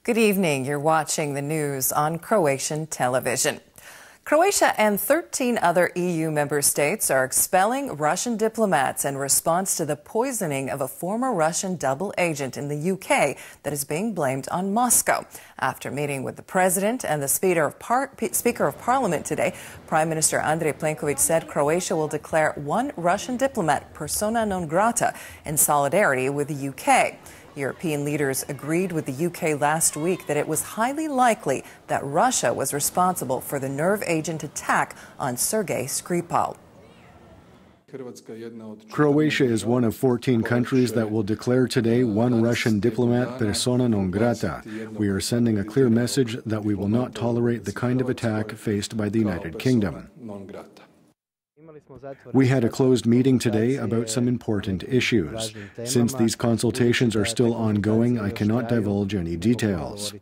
Good evening. You're watching the news on Croatian television. Croatia and 13 other EU member states are expelling Russian diplomats in response to the poisoning of a former Russian double agent in the UK that is being blamed on Moscow. After meeting with the President and the Speaker of Parliament today, Prime Minister Andrej Plenković said Croatia will declare one Russian diplomat persona non grata in solidarity with the UK. European leaders agreed with the UK last week that it was highly likely that Russia was responsible for the nerve agent attack on Sergei Skripal. Croatia is one of 14 countries that will declare today one Russian diplomat persona non grata. We are sending a clear message that we will not tolerate the kind of attack faced by the United Kingdom. We had a closed meeting today about some important issues. Since these consultations are still ongoing, I cannot divulge any details.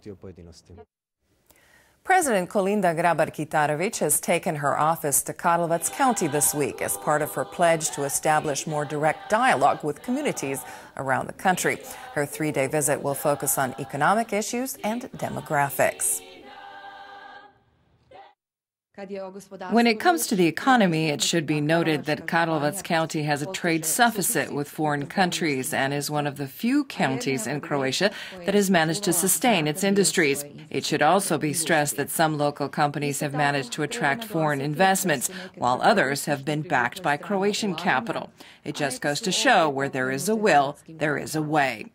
President Kolinda Grabar-Kitarović has taken her office to Karlovac County this week as part of her pledge to establish more direct dialogue with communities around the country. Her three-day visit will focus on economic issues and demographics. When it comes to the economy, it should be noted that Karlovac County has a trade deficit with foreign countries and is one of the few counties in Croatia that has managed to sustain its industries. It should also be stressed that some local companies have managed to attract foreign investments, while others have been backed by Croatian capital. It just goes to show where there is a will, there is a way.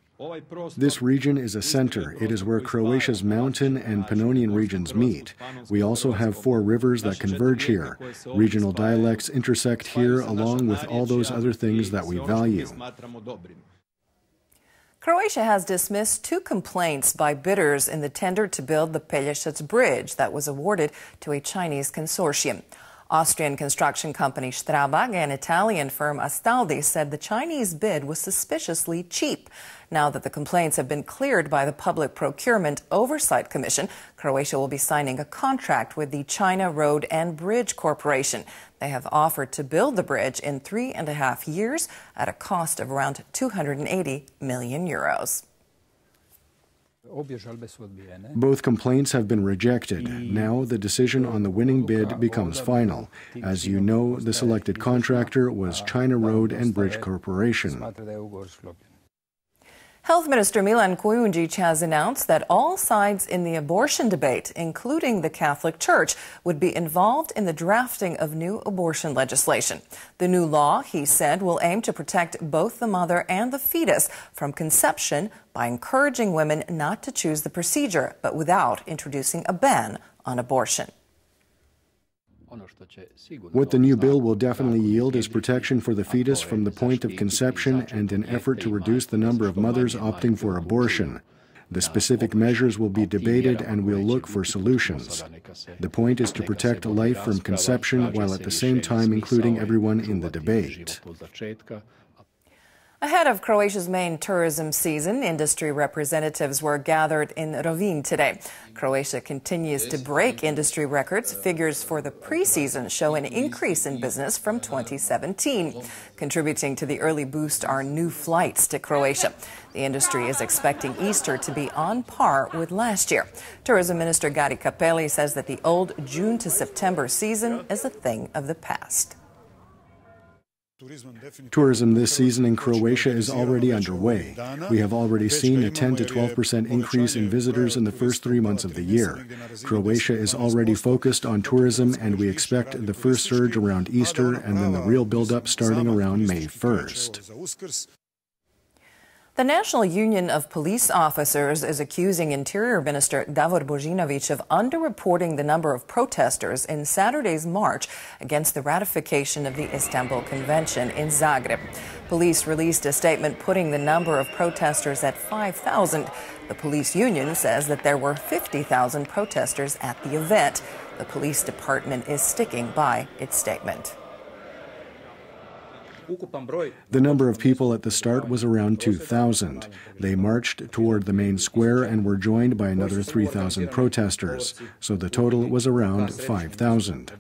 This region is a center. It is where Croatia's mountain and Pannonian regions meet. We also have 4 rivers that converge here. Regional dialects intersect here along with all those other things that we value. Croatia has dismissed 2 complaints by bidders in the tender to build the Pegasus bridge that was awarded to a Chinese consortium. Austrian construction company Strabag and Italian firm Astaldi said the Chinese bid was suspiciously cheap. Now that the complaints have been cleared by the Public Procurement Oversight Commission, Croatia will be signing a contract with the China Road and Bridge Corporation. They have offered to build the bridge in 3.5 years at a cost of around 280 million euros. Both complaints have been rejected. Now the decision on the winning bid becomes final. As you know, the selected contractor was China Road and Bridge Corporation. Health Minister Milan Kujundžić has announced that all sides in the abortion debate, including the Catholic Church, would be involved in the drafting of new abortion legislation. The new law, he said, will aim to protect both the mother and the fetus from conception by encouraging women not to choose the procedure, but without introducing a ban on abortion. What the new bill will definitely yield is protection for the fetus from the point of conception and an effort to reduce the number of mothers opting for abortion. The specific measures will be debated and we'll look for solutions. The point is to protect life from conception while at the same time including everyone in the debate. Ahead of Croatia's main tourism season, industry representatives were gathered in Rovinj today. Croatia continues to break industry records. Figures for the pre-season show an increase in business from 2017. Contributing to the early boost are new flights to Croatia. The industry is expecting Easter to be on par with last year. Tourism Minister Gari Cappelli says that the old June to September season is a thing of the past. Tourism this season in Croatia is already underway. We have already seen a 10 to 12% increase in visitors in the first 3 months of the year. Croatia is already focused on tourism and we expect the first surge around Easter and then the real build-up starting around May 1st. The National Union of Police Officers is accusing Interior Minister Davor Božinović of underreporting the number of protesters in Saturday's march against the ratification of the Istanbul Convention in Zagreb. Police released a statement putting the number of protesters at 5,000. The police union says that there were 50,000 protesters at the event. The police department is sticking by its statement. The number of people at the start was around 2,000. They marched toward the main square and were joined by another 3,000 protesters, so the total was around 5,000.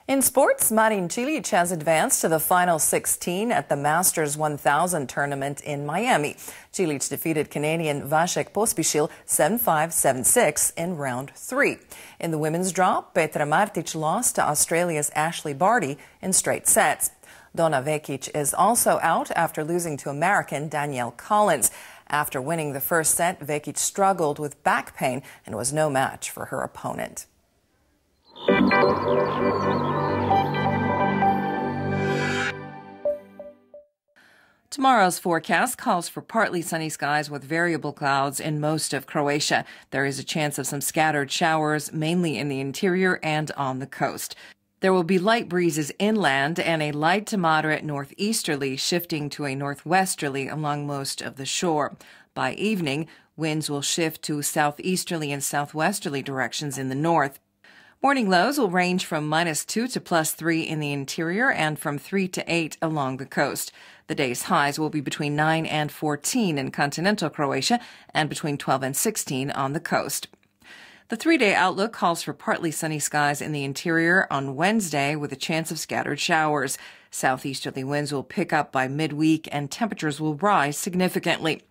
In sports, Marin Cilic has advanced to the final 16 at the Masters 1000 tournament in Miami. Cilic defeated Canadian Vasek Pospisil 7-5, 7-6 in round 3. In the women's draw, Petra Martic lost to Australia's Ashley Barty in straight sets. Donna Vekic is also out after losing to American Danielle Collins. After winning the first set, Vekic struggled with back pain and was no match for her opponent. Tomorrow's forecast calls for partly sunny skies with variable clouds in most of Croatia. There is a chance of some scattered showers, mainly in the interior and on the coast. There will be light breezes inland and a light to moderate northeasterly, shifting to a northwesterly along most of the shore. By evening, winds will shift to southeasterly and southwesterly directions in the north. Morning lows will range from -2 to +3 in the interior and from 3 to 8 along the coast. The day's highs will be between 9 and 14 in continental Croatia and between 12 and 16 on the coast. The 3-day outlook calls for partly sunny skies in the interior on Wednesday with a chance of scattered showers. Southeasterly winds will pick up by midweek and temperatures will rise significantly.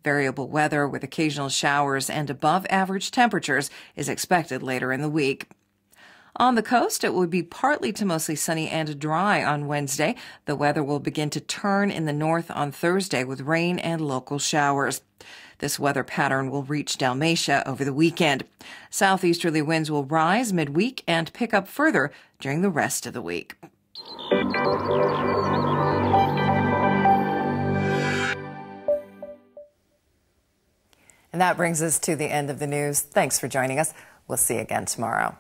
Variable weather with occasional showers and above average temperatures is expected later in the week. On the coast, it will be partly to mostly sunny and dry on Wednesday. The weather will begin to turn in the north on Thursday with rain and local showers. This weather pattern will reach Dalmatia over the weekend. Southeasterly winds will rise midweek and pick up further during the rest of the week. And that brings us to the end of the news. Thanks for joining us. We'll see you again tomorrow.